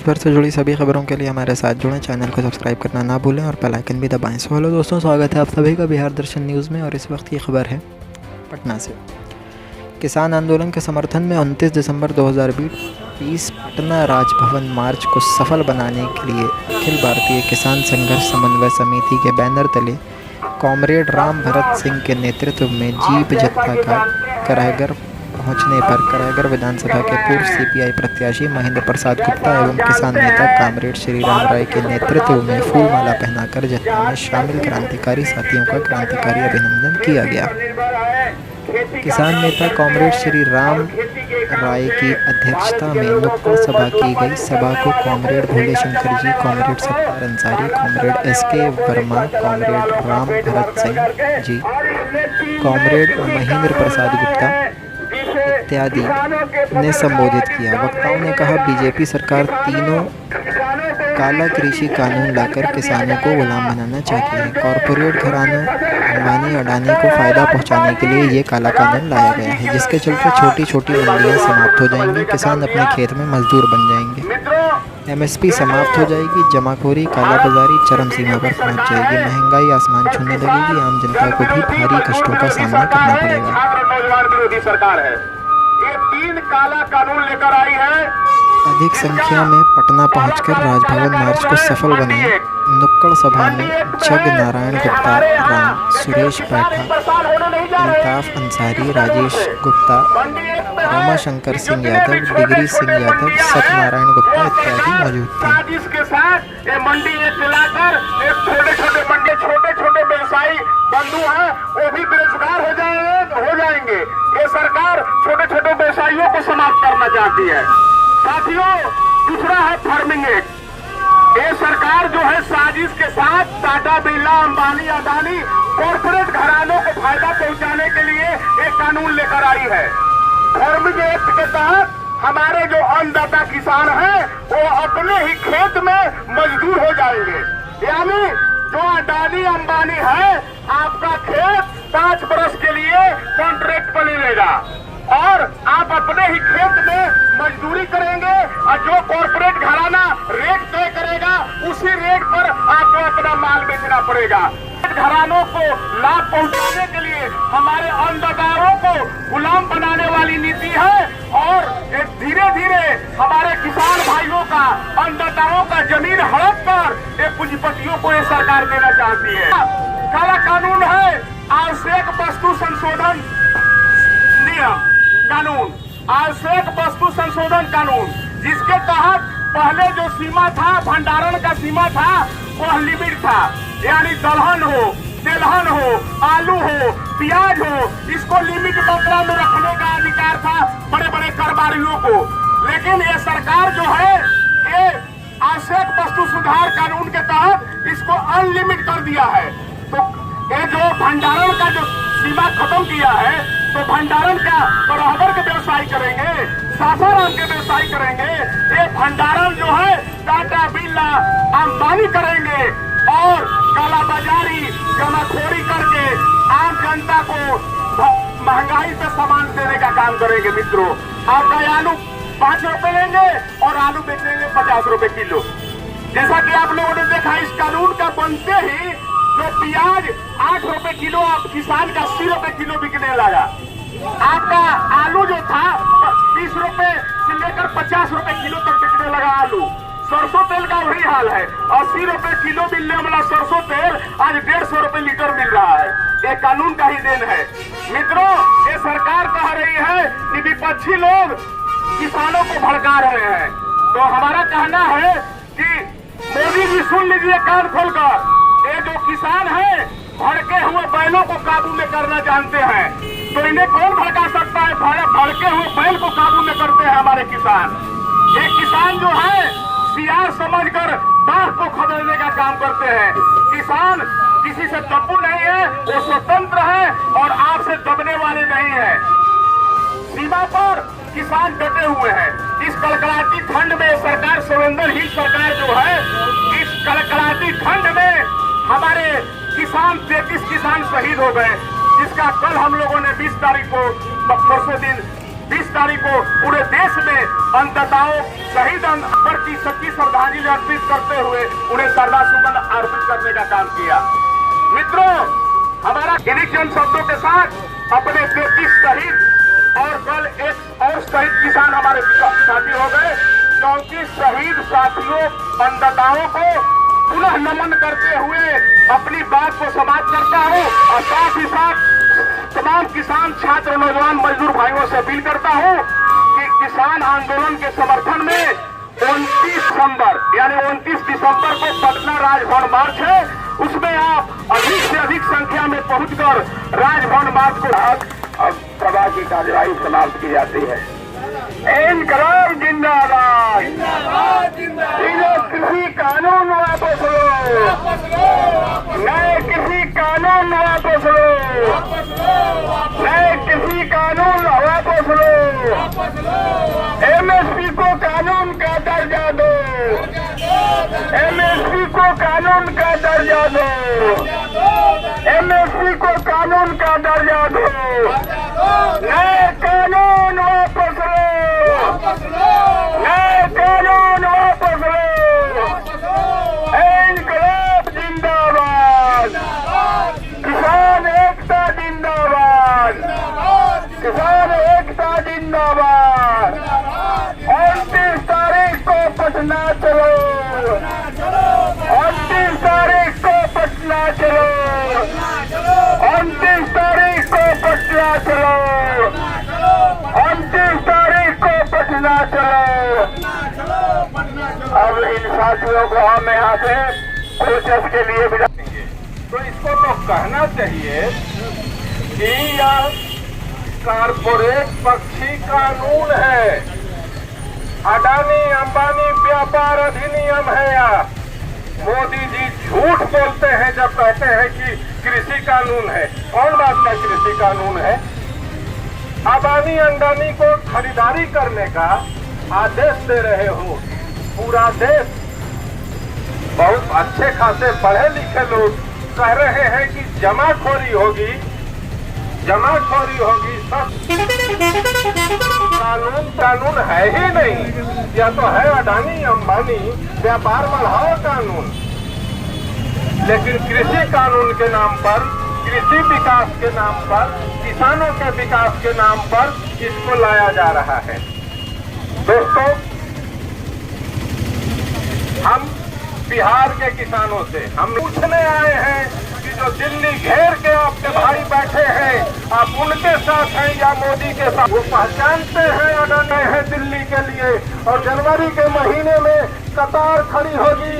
भर से जुड़ी सभी खबरों के लिए हमारे साथ जुड़ें। चैनल को सब्सक्राइब करना ना भूलें और बेल आइकन भी दबाएं। सो हेलो दोस्तों, स्वागत है आप सभी का बिहार दर्शन न्यूज़ में। और इस वक्त की खबर है पटना से। किसान आंदोलन के समर्थन में 29 दिसंबर 2020 पटना राजभवन मार्च को सफल बनाने के लिए अखिल भारतीय किसान संघर्ष समन्वय समिति के बैनर तले कॉमरेड राम भरत सिंह के नेतृत्व में जीप जत्था का करायगर पहुंचने पर करायगर विधानसभा के पूर्व सीपीआई प्रत्याशी महेंद्र प्रसाद गुप्ता एवं किसान नेता कॉमरेड श्री राम राय के नेतृत्व में फूलमाला पहनाकर जत्थे में शामिल क्रांतिकारी साथियों का क्रांतिकारी अभिनंदन किया गया। किसान नेता कॉमरेड श्री राम राय की अध्यक्षता में नुक्कड़ सभा की गई। सभा को comrade Bhole Shankar ji, comrade Sattar Ansari, comrade SK Verma, comrade Ram Bharat Singh ji, comrade Mahendra Prasad Gupta इत्यादि ने संबोधित किया। वक्ताओं ने कहा, बीजेपी सरकार तीनों काला कृषि कानून लाकर किसानों को गुलाम बनाना चाहती है। कॉरपोरेट घरानों अंबानी अडानी को फ़ायदा पहुंचाने के लिए ये काला कानून लाया गया है, जिसके चलते छोटी छोटी मंडियां समाप्त हो जाएंगी, किसान अपने खेत में मजदूर बन जाएंगे, एमएसपी समाप्त हो जाएगी, जमाखोरी कालाबाजारी चरम सीमा पर पहुंच जाएगी, महंगाई आसमान छूने लगेगी, आम जनता को भी भारी कष्टों का सामना करना पड़ेगा। सरकार है, ये 3 काला कानून लेकर आई है। अधिक संख्या में पटना पहुंचकर राजभवन मार्च को सफल बनाए। नुक्कड़ सभा में जग नारायण गुप्ता, राम सुरेश पैठा, अल्ताफ अंसारी, राजेश गुप्ता, रमाशंकर सिंह यादव, डिगरी सिंह यादव, सत्यनारायण गुप्ता इत्यादि मौजूद थे। इसके साथ ये मंडी चलाकर छोटे छोटे व्यवसायी बंधु हैं, वो भी बेरोजगार हो जाएंगे। ये सरकार छोटे छोटे व्यवसायियों को समाप्त करना चाहती है। साथियों, दूसरा है फार्मिंग एक्ट। ये सरकार जो है साजिश के साथ टाटा बिरला अंबानी अडानी कॉर्पोरेट घरानों को फायदा पहुंचाने के लिए एक कानून लेकर आई है। फार्मिंग एक्ट के तहत हमारे जो अन्नदाता किसान हैं वो अपने ही खेत में मजदूर हो जाएंगे। यानी जो अडानी अंबानी है, आपका खेत 5 वर्ष के लिए कॉन्ट्रैक्ट पर ले लेगा और आप अपने ही खेत में मजदूरी करेंगे और जो कॉर्पोरेट घराना रेट तय करेगा उसी रेट पर आपको अपना माल बेचना पड़ेगा। घरानों को लाभ पहुंचाने के लिए हमारे अन्नदाताओं को गुलाम बनाने वाली नीति है और धीरे धीरे हमारे किसान भाइयों का, अन्नदाताओं का जमीन हड़प कर एक पूंजीपतियों को ये सरकार देना चाहती है। काला कानून है आवश्यक वस्तु संशोधन नियम कानून, आवश्यक वस्तु संशोधन कानून, जिसके तहत पहले जो सीमा था, भंडारण का सीमा था, वह लिमिट था। यानी दलहन हो, तेलहन हो, आलू हो, प्याज हो, इसको लिमिट मात्रा में रखने का अधिकार था बड़े बड़े कारोबारियों को। लेकिन ये सरकार जो है, ये आवश्यक वस्तु सुधार कानून के तहत इसको अनलिमिट कर दिया है। तो ये जो भंडारण का जो सीमा खत्म किया है, तो भंडारण का बराबर के व्यवसाय करेंगे, सासाराम के व्यवसाय करेंगे। ये भंडारण जो है टाटा बिरला अंबानी करेंगे और कालाबाजारी जमाखोरी करके आम जनता को महंगाई पे सामान देने का काम करेंगे। मित्रों, आपका आलू 5 रुपए लेंगे और आलू बेचेंगे 50 रुपए किलो। जैसा कि आप लोगों ने देखा, इस कानून का बनते ही जो प्याज 8 रुपए किलो आप किसान का 80 रुपए किलो बिकने लगा। आपका आलू जो था 20 रुपए से लेकर 50 रुपए किलो तक बिकने लगा आलू। सरसों तेल का वही हाल है, 80 रुपए किलो मिलने वाला सरसों तेल आज 150 रुपए लीटर मिल रहा है। ये कानून का ही देन है। मित्रों, ये सरकार कह रही है कि विपक्षी लोग किसानों को भड़का रहे हैं। तो हमारा कहना है कि मोदी जी सुन लीजिए कान खोलकर, ये जो किसान है भड़के हुए बैलों को काबू में करना जानते हैं, तो इन्हें कौन भड़का सकता है? भड़के हुए बैल को काबू में करते हैं हमारे किसान। ये किसान जो है सियार समझकर बाघ को खदेड़ने का काम करते हैं। किसान किसी से दबू नहीं है, वो स्वतंत्र है और आपसे दबने वाले नहीं है। सीमा पर किसान डटे हुए हैं। इस कड़कड़ाती ठंड में सरकार संवेदनहीन सरकार जो है, इस कड़कड़ाती ठंड में हमारे किसान 33 किसान शहीद हो गए, जिसका कल हम लोगों ने 20 तारीख को परसों दिन 20 तारीख को पूरे देश में अन्नदाताओं शहीद पर की सच्ची श्रद्धांजलि अर्पित करते हुए उन्हें श्रद्धासुमन अर्पित करने का काम किया। मित्रों, हमारा इन्हीं चंद शब्दों के साथ अपने 33 शहीद और कल एक और शहीद किसान हमारे साथी हो गए। 34 शहीद साथियों अन्नदाताओं को पुनः नमन करते हुए अपनी बात को समाप्त करता हूं और साथ ही साथ तमाम किसान छात्र नौजवान मजदूर भाइयों से अपील करता हूं कि किसान आंदोलन के समर्थन में 29 दिसंबर यानी 29 दिसंबर को पटना राजभवन मार्च है, उसमें आप अधिक से अधिक संख्या में पहुंचकर राजभवन मार्च को अब सभा की कार्यवाही समाप्त की जाती है। इनकलाब जिंदाबाद, कृषि कानून वापस लो, नए कृषि कानून वापस लो, नए कृषि कानून वापस लो, एमएसपी को कानून का दर्जा दो, एमएसपी को कानून का दर्जा दो, एमएसपी को कानून का दर्जा दो, नए कानून वापस लो, नए कानून वापस लो, इनकलाब जिंदाबाद, किसान एकता जिंदाबाद, किसान एकता जिंदाबाद। 29 तारीख को पटना चलो, 29 तारीख को पटना चलो, 29 तारीख को पटना चलो, 29 तारीख को पटना चलो। अब इन साथियों को हम यहाँ से प्रोसेस के लिए भी जाएंगे, तो इसको तो कहना चाहिए कि यह कारपोरेट पक्षी कानून है, अडानी अंबानी व्यापार अधिनियम है। या मोदी जी झूठ बोलते हैं जब कहते हैं कि कृषि कानून है। कौन बात का कृषि कानून है? अडानी अंबानी को खरीदारी करने का आदेश दे रहे हो। पूरा देश बहुत अच्छे खासे पढ़े लिखे लोग कह रहे हैं कि जमाखोरी होगी, जमाखोरी होगी। सब कानून है ही नहीं, या तो है अडानी अंबानी व्यापार बढ़ाओ कानून, लेकिन कृषि कानून के नाम पर, कृषि विकास के नाम पर, किसानों के विकास के नाम पर इसको लाया जा रहा है। दोस्तों, हम बिहार के किसानों से हम पूछने आए हैं कि जो दिल्ली घेर के आपके भाई बैठे हैं, आप उनके साथ हैं या मोदी के साथ? वो पहचानते हैं अगर गए हैं दिल्ली के लिए, और जनवरी के महीने में कतार खड़ी होगी,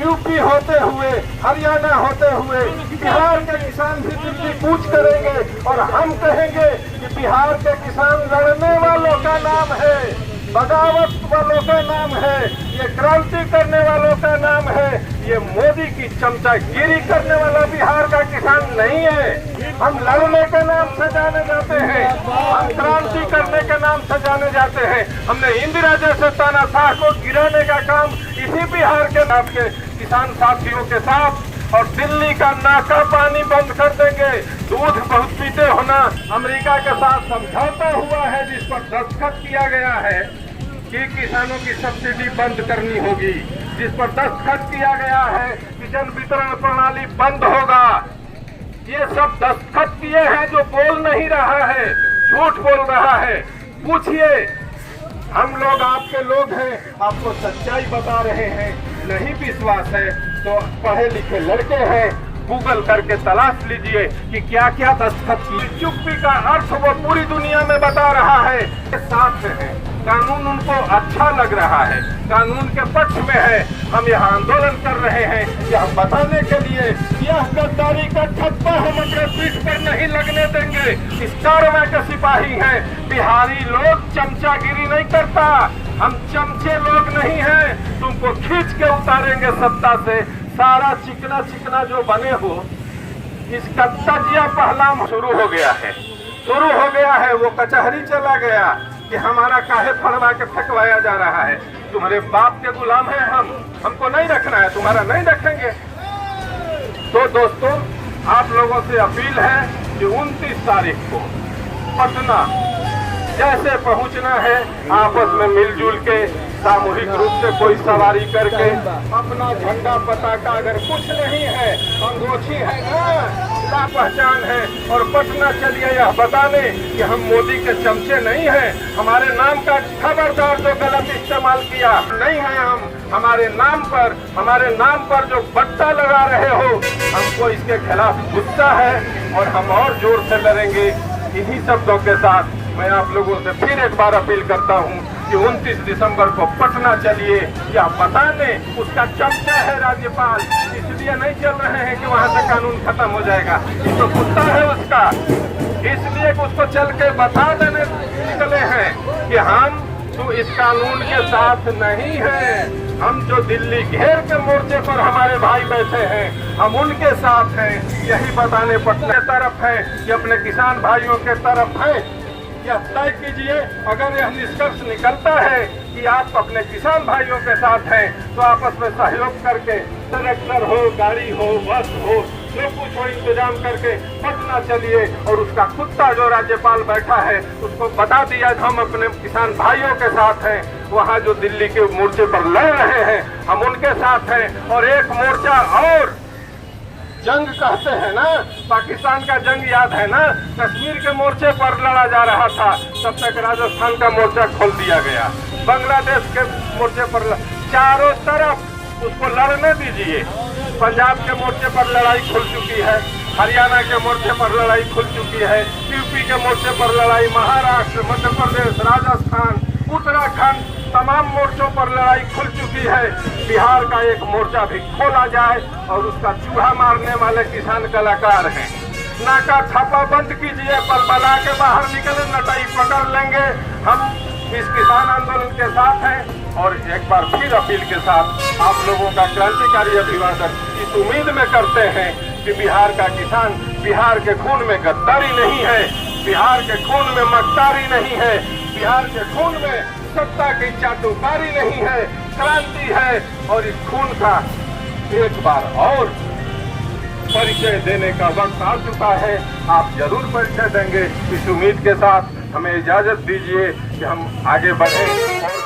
यूपी होते हुए, हरियाणा होते हुए बिहार के किसान भी दिल्ली कूच करेंगे और हम कहेंगे कि बिहार के किसान लड़ने वालों का नाम है, बगावत वालों का नाम है, ये क्रांति करने वालों का नाम है। ये मोदी की चमचागिरी करने वाला बिहार का किसान नहीं है। हम लड़ने के नाम से जाने जाते हैं, हम क्रांति करने के नाम से जाने जाते हैं। हमने इंदिरा जैसे तानाशाह को गिराने का काम इसी बिहार के आपके किसान साथियों के साथ, और दिल्ली का नाका पानी बंद कर देंगे। दूध बहुत पीते होना, अमेरिका के साथ समझौता हुआ है जिस पर दस्तखत किया गया है कि किसानों की सब्सिडी बंद करनी होगी, जिस पर दस्तखत किया गया है कि जन वितरण प्रणाली बंद होगा। ये सब दस्तखत किए हैं जो बोल नहीं रहा है, झूठ बोल रहा है। पूछिए, हम लोग आपके लोग हैं, आपको सच्चाई बता रहे हैं। नहीं विश्वास है तो पढ़े लिखे लड़के हैं, गूगल करके तलाश लीजिए कि क्या क्या दस्तखत की। चुप्पी का अर्थ वो पूरी दुनिया में बता रहा है। साथ है, कानून उनको अच्छा लग रहा है, कानून के पक्ष में है। हम यहाँ आंदोलन कर रहे हैं यह बताने के लिए यह गद्दारी का ठप्पा हम अपने पीठ पर नहीं लगने देंगे। इस कार्रवाई के सिपाही हैं। बिहारी लोग चमचागिरी नहीं करता, हम चमचे लोग नहीं हैं। तुमको खींच के उतारेंगे सत्ता से। सारा चिकना चिकना जो बने हो, इसका तजिया पहला शुरू हो गया है, शुरू हो गया है। वो कचहरी चला गया कि हमारा काहे फड़वा के फेंकवाया जा रहा है। तुम्हारे बाप के गुलाम हैं हम, हमको नहीं रखना है, तुम्हारा नहीं रखेंगे। तो दोस्तों, आप लोगों से अपील है कि 29 तारीख को पटना जैसे पहुंचना है आपस में मिलजुल के सामूहिक रूप से कोई सवारी करके अपना झंडा पताका अगर कुछ नहीं है, अंगोछी है ना, ला पहचान है, और पटना चलिए यह बताने कि हम मोदी के चमचे नहीं हैं। हमारे नाम का खबरदार जो गलत इस्तेमाल किया नहीं है, हम हमारे नाम पर जो बट्टा लगा रहे हो, हमको इसके खिलाफ गुस्सा है और हम और जोर से लड़ेंगे। इन्हीं शब्दों के साथ मैं आप लोगों से फिर एक बार अपील करता हूं कि 29 दिसंबर को पटना चलिए। या बताने उसका चमचा है राज्यपाल, इसलिए नहीं चल रहे हैं कि वहां से कानून खत्म हो जाएगा, तो कुत्ता है उसका, इसलिए उसको चल के बता देने निकले हैं कि हम तो इस कानून के साथ नहीं है। हम जो दिल्ली घेर के मोर्चे पर हमारे भाई बैठे हैं, हम उनके साथ हैं। यही बताने पटना की तरफ है कि अपने किसान भाइयों के तरफ है। यह तय कीजिए, अगर यह निष्कर्ष निकलता है कि आप अपने किसान भाइयों के साथ हैं, तो आपस में सहयोग करके ट्रैक्टर हो, गाड़ी हो, बस हो, जो कुछ हो इंतजाम करके पटना चलिए और उसका कुत्ता जो राज्यपाल बैठा है उसको बता दिया हम अपने किसान भाइयों के साथ हैं। वहाँ जो दिल्ली के मोर्चे पर लड़ रहे हैं हम उनके साथ हैं। और एक मोर्चा और जंग कहते हैं ना, पाकिस्तान का जंग याद है ना, कश्मीर के मोर्चे पर लड़ा जा रहा था, तब तक राजस्थान का मोर्चा खोल दिया गया, बांग्लादेश के मोर्चे पर चारों तरफ उसको लड़ने दीजिए। पंजाब के मोर्चे पर लड़ाई खुल चुकी है, हरियाणा के मोर्चे पर लड़ाई खुल चुकी है, यूपी के मोर्चे पर लड़ाई, महाराष्ट्र, मध्य प्रदेश, राजस्थान, उत्तराखंड, तमाम मोर्चों पर लड़ाई खुल चुकी है। बिहार का एक मोर्चा भी खोला जाए और उसका चूहा मारने वाले किसान कलाकार हैं। नाका छापा बंद कीजिए, बलबला के बाहर निकले, नटाई पकड़ लेंगे। हम इस किसान आंदोलन के साथ हैं और एक बार फिर अपील के साथ आप लोगों का क्रांतिकारी अभिवादन इस उम्मीद में करते हैं कि बिहार का किसान, बिहार के खून में गद्दारी नहीं है, बिहार के खून में मक्कारी नहीं है, बिहार के खून में सत्ता की चाटुकारी नहीं है, क्रांति है। और इस खून का एक बार और परिचय देने का वक्त आ चुका है। आप जरूर परिचय देंगे। इस उम्मीद के साथ हमें इजाजत दीजिए कि हम आगे बढ़ें और